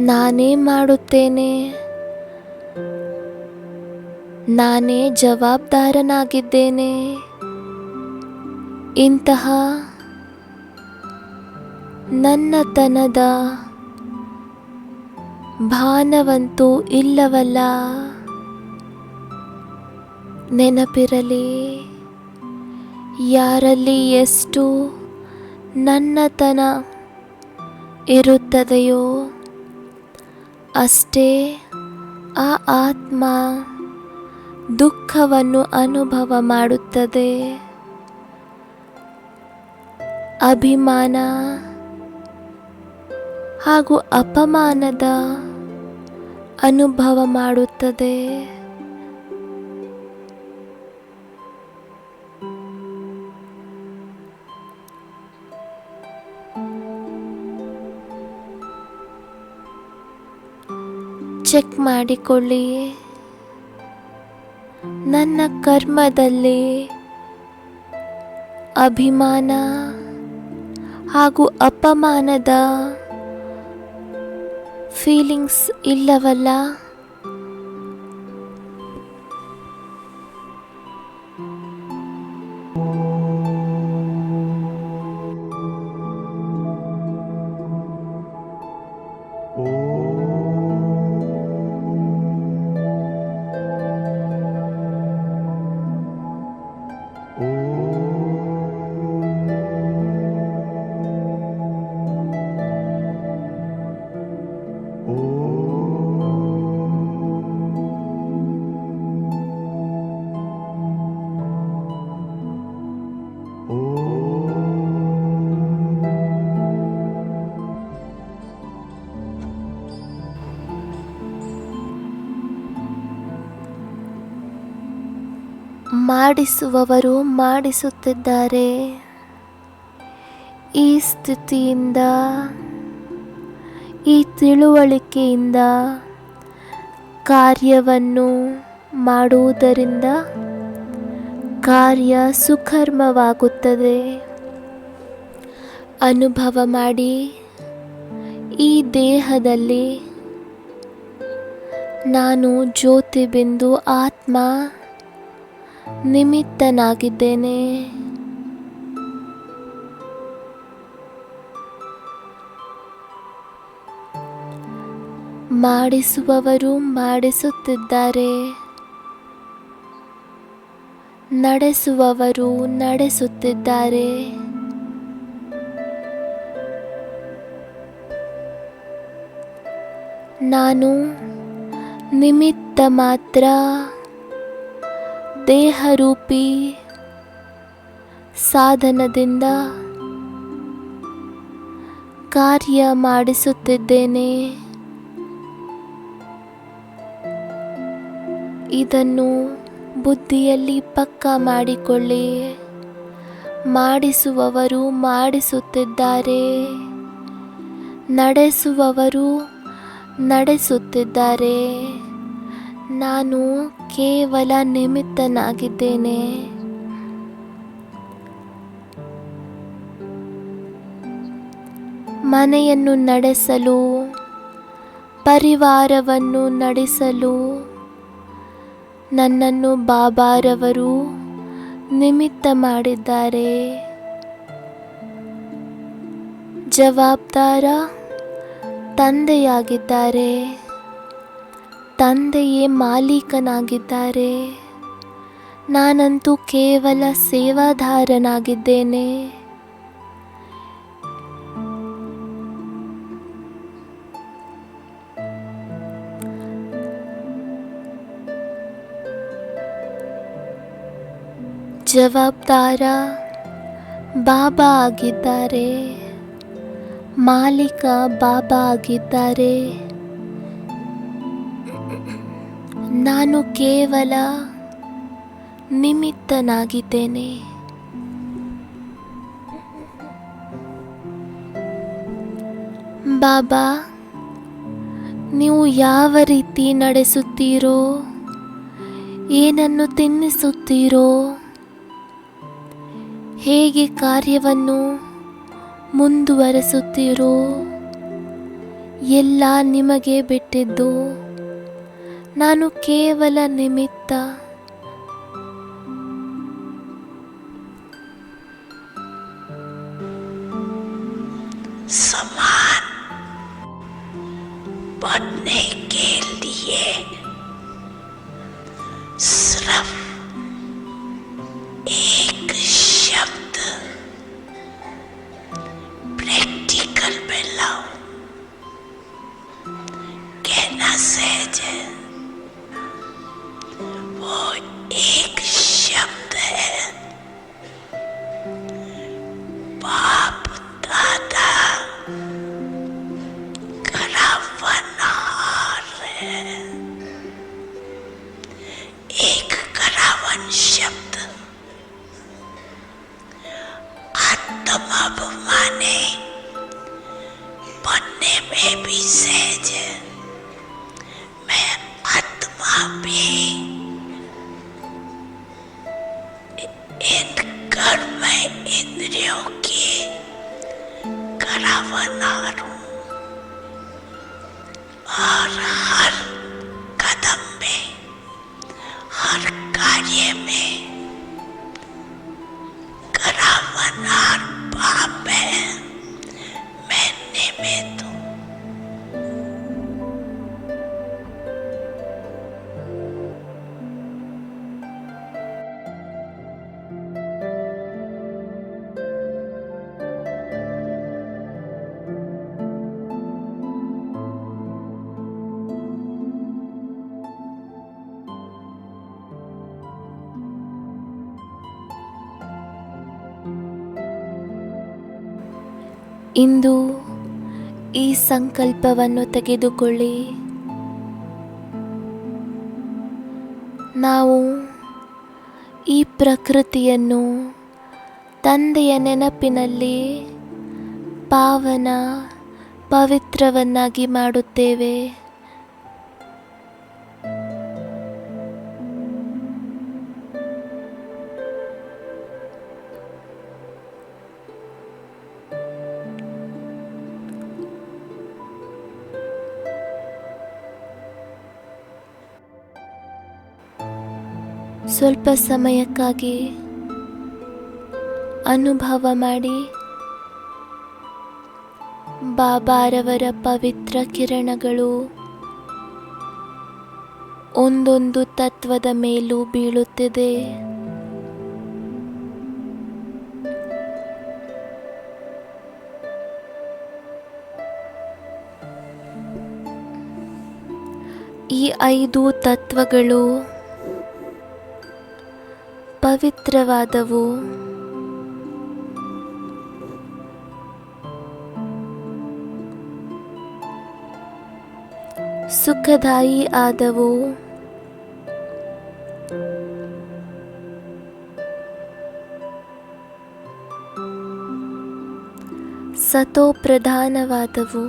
ನಾನೇ ಮಾಡುತ್ತೇನೆ, ನಾನೇ ಜವಾಬ್ದಾರನಾಗಿದ್ದೇನೆ, ಇಂತಹ ನನ್ನತನದ ಭಾನವಂತೂ ಇಲ್ಲವಲ್ಲ. ನೆನಪಿರಲಿ, ಯಾರಲ್ಲಿ ಎಷ್ಟು ನನ್ನತನ ಇರುತ್ತದೆಯೋ ಅಷ್ಟೇ ಆ ಆತ್ಮ ದುಃಖವನ್ನು ಅನುಭವ ಮಾಡುತ್ತದೆ. ಅಭಿಮಾನ ಹಾಗೂ ಅಪಮಾನದ ಅನುಭವ ಮಾಡುತ್ತದೆ. ಚೆಕ್ ಮಾಡಿಕೊಳ್ಳಿ, ನನ್ನ ಕರ್ಮದಲ್ಲಿ ಅಭಿಮಾನ ಹಾಗೂ ಅಪಮಾನದ ಫೀಲಿಂಗ್ಸ್ ಇಲ್ಲವಲ್ಲ? ಮಾಡಿಸುವವರು ಮಾಡಿಸುತ್ತಿದ್ದಾರೆ. ಈ ಸ್ಥಿತಿಯಿಂದ, ಈ ತಿಳುವಳಿಕೆಯಿಂದ ಕಾರ್ಯವನ್ನು ಮಾಡುವುದರಿಂದ ಕಾರ್ಯ ಸುಕರ್ಮವಾಗುತ್ತದೆ. ಅನುಭವ ಮಾಡಿ, ಈ ದೇಹದಲ್ಲಿ ನಾನು ಜ್ಯೋತಿಬಿಂದು ಆತ್ಮ ನಿಮಿತ್ತನಾಗಿದ್ದೇನೆ. ಮಾಡಿಸುವವರು ಮಾಡಿಸುತ್ತಿದ್ದಾರೆ, ನಡೆಸುವವರು ನಡೆಸುತ್ತಿದ್ದಾರೆ. ನಾನು ನಿಮಿತ್ತ ಮಾತ್ರ. ದೇಹರೂಪಿ ಸಾಧನದಿಂದ ಕಾರ್ಯ ಮಾಡಿಸುತ್ತಿದ್ದೇನೆ. ಇದನ್ನು ಬುದ್ಧಿಯಲ್ಲಿ ಪಕ್ಕಾ ಮಾಡಿಕೊಳ್ಳಿ. ಮಾಡಿಸುವವರು ಮಾಡಿಸುತ್ತಿದ್ದಾರೆ, ನಡೆಸುವವರು ನಡೆಸುತ್ತಿದ್ದಾರೆ. ನಾನು ಕೇವಲ ನಿಮಿತ್ತನಾಗಿದ್ದೇನೆ. ಮನೆಯನ್ನು ನಡೆಸಲು, ಪರಿವಾರವನ್ನು ನಡೆಸಲು ನನ್ನನ್ನು ಬಾಬಾರವರು ನಿಮಿತ್ತ ಮಾಡಿದ್ದಾರೆ. ಜವಾಬ್ದಾರ ತಂದೆಯಾಗಿದ್ದಾರೆ. ತಂದೆಯೇ ಮಾಲೀಕನಾಗಿದ್ದಾರೆ. ನಾನಂತೂ ಕೇವಲ ಸೇವಾದಾರನಾಗಿದ್ದೇನೆ. ಜವಾಬ್ದಾರ ಬಾಬಾ ಆಗಿದ್ದಾರೆ. ಮಾಲೀಕ ಬಾಬಾ ಆಗಿದ್ದಾರೆ. ನಾನು ಕೇವಲ ನಿಮಿತ್ತನಾಗಿದ್ದೇನೆ. ಬಾಬಾ, ನೀವು ಯಾವ ರೀತಿ ನಡೆಸುತ್ತೀರೋ, ಏನನ್ನು ತಿನ್ನಿಸುತ್ತೀರೋ, ಹೇಗೆ ಕಾರ್ಯವನ್ನು ಮುಂದುವರೆಸುತ್ತೀರೋ ಎಲ್ಲ ನಿಮಗೆ ಬಿಟ್ಟಿದ್ದು. ನಾನು ಕೇವಲ ನಿಮಿತ್ತ. समान बनने के लिए सिर्फ एक शब्द प्रैक्टिकल में लाओ, कहना सहज है। वो एक शब्द है, बाप बनने में भी सहज है। मैं आत्मा भी इन कर्ममय इंद्रियों की करावनार हूँ और हर कदम में, हर कार्य में करावनार पाप है। मैं निमित्त हूँ। ಇಂದು ಈ ಸಂಕಲ್ಪವನ್ನು ತೆಗೆದುಕೊಳ್ಳಿ. ನಾವು ಈ ಪ್ರಕೃತಿಯನ್ನು ತಂದೆಯ ನೆನಪಿನಲ್ಲಿ ಪಾವನ ಪವಿತ್ರವನ್ನಾಗಿ ಮಾಡುತ್ತೇವೆ. ಸ್ವಲ್ಪ ಸಮಯಕ್ಕಾಗಿ ಅನುಭವ ಮಾಡಿ ಬಾಬಾರವರ ಪವಿತ್ರ ಕಿರಣಗಳು ಒಂದೊಂದು ತತ್ವದ ಮೇಲೂ ಬೀಳುತ್ತಿದೆ. ಈ 5 ತತ್ವಗಳು ಪವಿತ್ರವಾದವು. ಸುಖದಾಯಿ ಆದವು. ಸತೋ ಪ್ರಧಾನವಾದವು.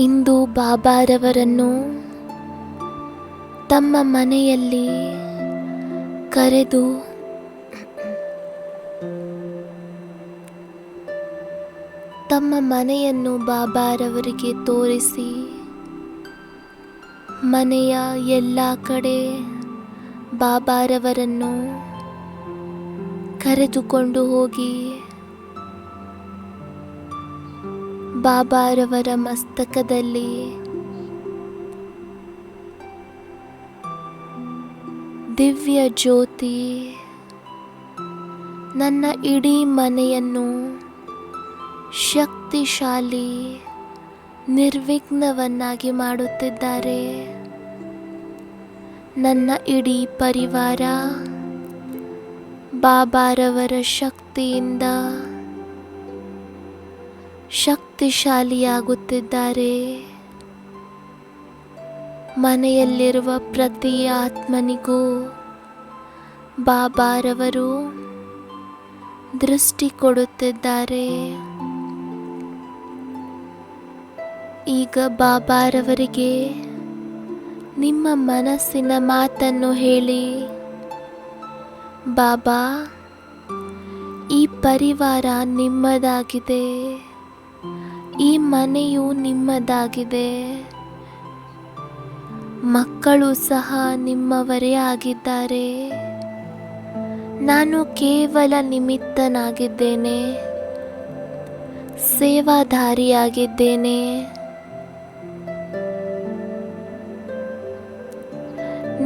ಇಂದು ಬಾಬಾರವರನ್ನು ತಮ್ಮ ಮನೆಯಲ್ಲಿ ಕರೆದು ತಮ್ಮ ಮನೆಯನ್ನು ಬಾಬಾರವರಿಗೆ ತೋರಿಸಿ ಮನೆಯ ಎಲ್ಲ ಕಡೆ ಬಾಬಾರವರನ್ನು ಕರೆದುಕೊಂಡು ಹೋಗಿ ಬಾಬಾರವರ ಮಸ್ತಕದಲ್ಲಿ ದಿವ್ಯ ಜ್ಯೋತಿ ನನ್ನ ಇಡೀ ಮನೆಯನ್ನು ಶಕ್ತಿಶಾಲಿ ನಿರ್ವಿಘ್ನವನ್ನಾಗಿ ಮಾಡುತ್ತಿದ್ದಾರೆ. ನನ್ನ ಇಡೀ ಪರಿವಾರ ಬಾಬಾರವರ ಶಕ್ತಿಯಿಂದ ಶಕ್ತಿಶಾಲಿಯಾಗುತ್ತಿದ್ದಾರೆ. ಮನೆಯಲ್ಲಿರುವ ಪ್ರತಿ ಆತ್ಮನಿಗೂ ಬಾಬಾರವರು ದೃಷ್ಟಿ ಕೊಡುತ್ತಿದ್ದಾರೆ. ಈಗ ಬಾಬಾರವರಿಗೆ ನಿಮ್ಮ ಮನಸ್ಸಿನ ಮಾತನ್ನು ಹೇಳಿ, ಬಾಬಾ, ಈ ಪರಿವಾರ ನಿಮ್ಮದಾಗಿದೆ, ಈ ಮನೆಯು ನಿಮ್ಮದಾಗಿದೆ, ಮಕ್ಕಳು ಸಹ ನಿಮ್ಮವರೇ ಆಗಿದ್ದಾರೆ. ನಾನು ಕೇವಲ ನಿಮಿತ್ತನಾಗಿದ್ದೇನೆ, ಸೇವಾಧಾರಿಯಾಗಿದ್ದೇನೆ.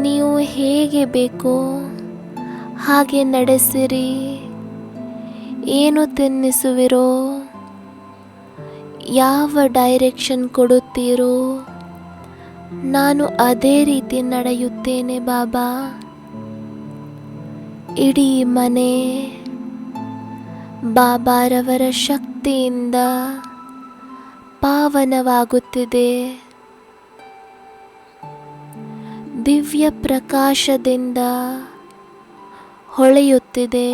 ನೀವು ಹೇಗೆ ಬೇಕೋ ಹಾಗೆ ನಡೆಸಿರಿ. ಏನು ತಿನ್ನಿಸುವಿರೋ, ಯಾವ ಡೈರೆಕ್ಷನ್ ಕೊಡುತ್ತೀರೋ, ನಾನು ಅದೇ ರೀತಿ ನಡೆಯುತ್ತೇನೆ ಬಾಬಾ. ಇಡೀ ಮನೆ ಬಾಬಾರವರ ಶಕ್ತಿಯಿಂದ ಪಾವನವಾಗುತ್ತಿದೆ. ದಿವ್ಯ ಪ್ರಕಾಶದಿಂದ ಹೊಳೆಯುತ್ತಿದೆ.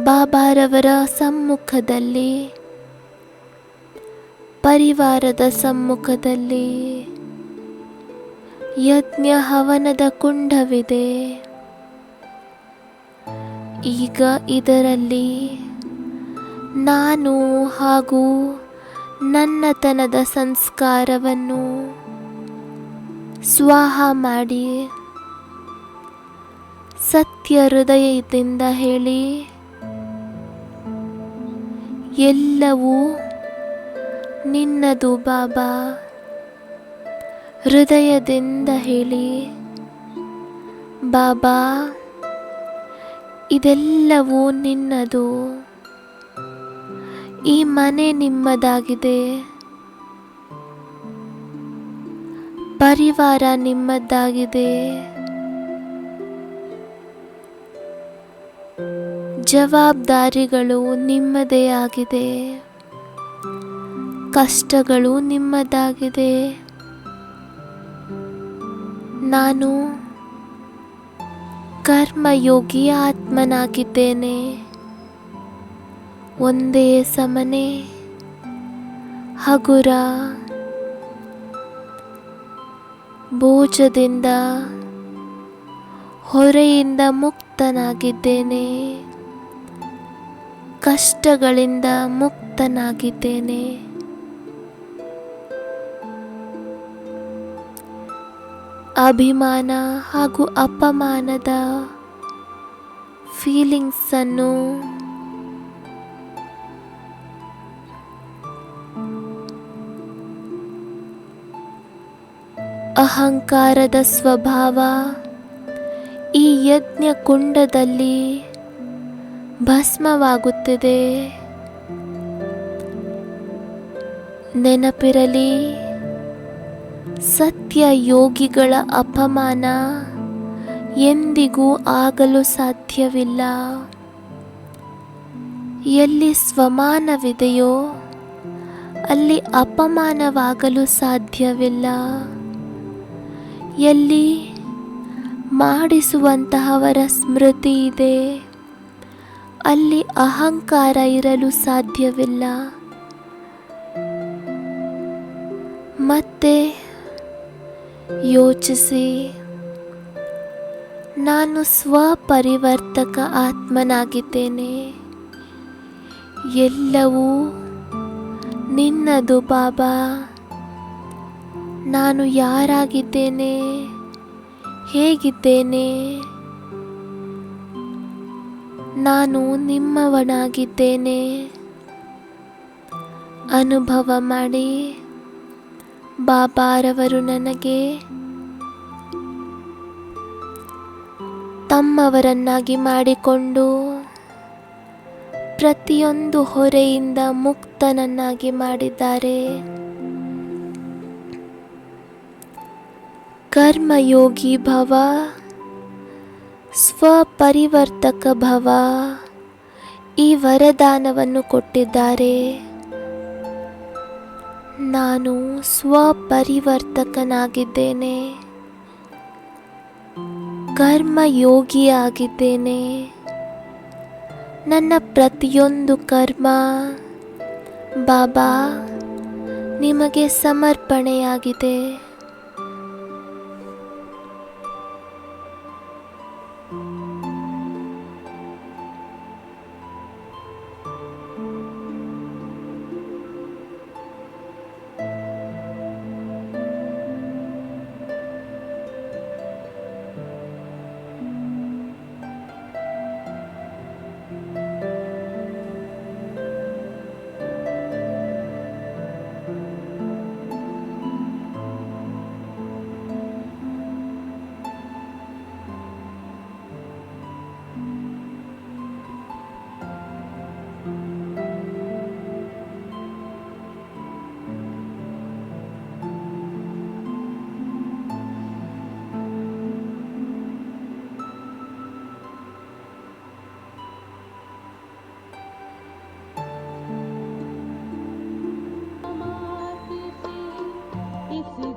ಬಾಬಾರವರ ಸಮ್ಮುಖದಲ್ಲಿ, ಪರಿವಾರದ ಸಮ್ಮುಖದಲ್ಲಿ ಯಜ್ಞ ಹವನದ ಕುಂಡವಿದೆ. ಈಗ ಇದರಲ್ಲಿ ನಾನು ಹಾಗೂ ನನ್ನತನದ ಸಂಸ್ಕಾರವನ್ನು ಸ್ವಾಹ ಮಾಡಿ ಸತ್ಯ ಹೃದಯದಿಂದ ಹೇಳಿ, ಎಲ್ಲವೂ ನಿನ್ನದು ಬಾಬಾ. ಹೃದಯದಿಂದ ಹೇಳಿ, ಬಾಬಾ, ಇದೆಲ್ಲವೂ ನಿನ್ನದು. ಈ ಮನೆ ನಿಮ್ಮದಾಗಿದೆ, ಪರಿವಾರ ನಿಮ್ಮದಾಗಿದೆ, ಜವಾಬ್ದಾರಿಗಳು ನಿಮ್ಮದೇ ಆಗಿದೆ, ಕಷ್ಟಗಳು ನಿಮ್ಮದಾಗಿದೆ. ನಾನು ಕರ್ಮಯೋಗಿ ಆತ್ಮನಾಗಿದ್ದೇನೆ. ಒಂದೇ ಸಮನೆ ಹಗುರ ಬೋಜದಿಂದ ಹೊರೆಯಿಂದ ಮುಕ್ತನಾಗಿದ್ದೇನೆ, ಕಷ್ಟಗಳಿಂದ ಮುಕ್ತನಾಗಿದ್ದೇನೆ. ಅಭಿಮಾನ ಹಾಗೂ ಅಪಮಾನದ ಫೀಲಿಂಗ್ಸನ್ನು ಅಹಂಕಾರದ ಸ್ವಭಾವ ಈ ಯಜ್ಞ ಕುಂಡದಲ್ಲಿ ಭಸ್ಮವಾಗುತ್ತಿದೆ. ನೆನಪಿರಲಿ, ಸತ್ಯ ಯೋಗಿಗಳ ಅಪಮಾನ ಎಂದಿಗೂ ಆಗಲು ಸಾಧ್ಯವಿಲ್ಲ. ಎಲ್ಲಿ ಸ್ವಮಾನವಿದೆಯೋ ಅಲ್ಲಿ ಅಪಮಾನವಾಗಲು ಸಾಧ್ಯವಿಲ್ಲ. ಎಲ್ಲಿ ಮಾಡಿಸುವಂತಹವರ ಸ್ಮೃತಿ ಇದೆ ಅಲ್ಲಿ ಅಹಂಕಾರ ಇರಲು ಸಾಧ್ಯವಿಲ್ಲ. ಮತ್ತೆ ಯೋಚಿಸಿ, ನಾನು ಸ್ವಪರಿವರ್ತಕ ಆತ್ಮನಾಗಿದ್ದೇನೆ. ಎಲ್ಲವೂ ನಿನ್ನದು ಬಾಬಾ. ನಾನು ಯಾರಾಗಿದ್ದೇನೆ, ಹೇಗಿದ್ದೇನೆ, ನಾನು ನಿಮ್ಮವನಾಗಿದ್ದೇನೆ. ಅನುಭವ ಮಾಡಿ, ಬಾಬಾರವರು ನನಗೆ ತಮ್ಮವರನ್ನಾಗಿ ಮಾಡಿಕೊಂಡು ಪ್ರತಿಯೊಂದು ಹೊರೆಯಿಂದ ಮುಕ್ತನನ್ನಾಗಿ ಮಾಡಿದ್ದಾರೆ. ಕರ್ಮಯೋಗಿ ಭವ, ಸ್ವಪರಿವರ್ತಕ ಭವ, ಈ ವರದಾನವನ್ನು ಕೊಟ್ಟಿದ್ದಾರೆ. ನಾನು ಸ್ವಪರಿವರ್ತಕನಾಗಿದ್ದೇನೆ. ಕರ್ಮಯೋಗಿಯಾಗಿದ್ದೇನೆ. ನನ್ನ ಪ್ರತಿಯೊಂದು ಕರ್ಮ ಬಾಬಾ ನಿಮಗೆ ಸಮರ್ಪಣೆಯಾಗಿದೆ.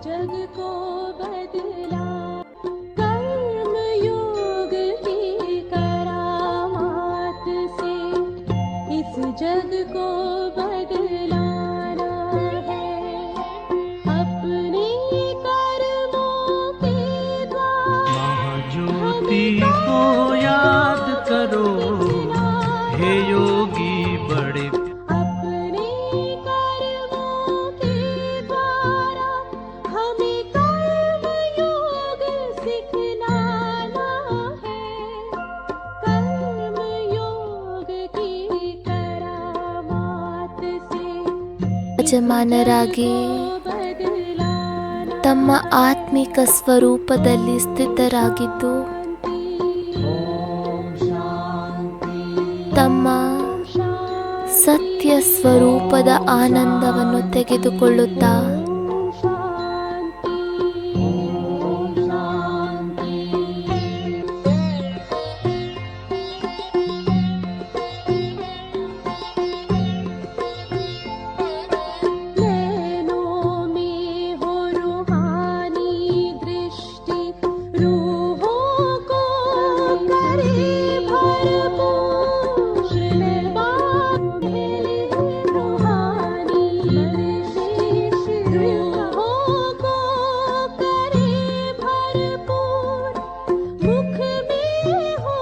जग को बदला कर्म योग की करामात से इस जग को बदलाना है अपने कर्मों के द्वारा। महाज्योति को याद करो हे योगी बड़े अपने कर्मों के द्वारा हमें कर्म योग सिखलाना है कर्म योग की करामात से ಯಜಮಾನರಾಗಿ बदलाना ತಮ್ಮ ಆತ್ಮಿಕ ಸ್ವರೂಪದಲ್ಲಿ ಸ್ಥಿತರಾಗಿದ್ದು ತಮ್ಮ ಸತ್ಯ ಸ್ವರೂಪದ ಆನಂದವನ್ನು ತೆಗೆದುಕೊಳ್ಳುತ್ತಾ नैनों में हो रूहानी दृष्टि रूहों को करे भरपूर रूहानी दृष्टि रूहों को करे भरपूर मुख में हो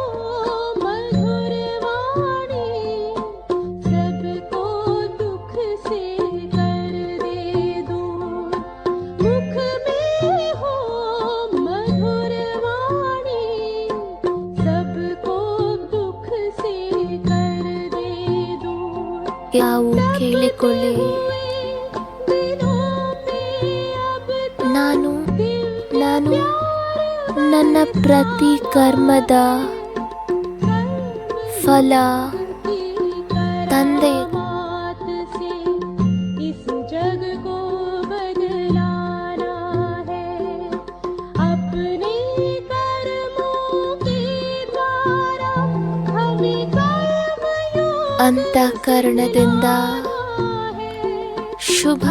मधुर वाणी सबको दुख से कर दे दूर मुख में हो मधुर वाणी सबको दुख से कर दे दूर ನಾವು ಕೇಳಿಕೊಳ್ಳಿ. दिनों पे अब ನಾನು ನನ್ನ ಪ್ರತಿ ಕರ್ಮದ ಫಲ ತಂದೆ बात से इस जग को बदलाना है अपने कर्मों के द्वारा हमें कर्म योग ಅಂತಃಕರಣದಿಂದ है ಶುಭ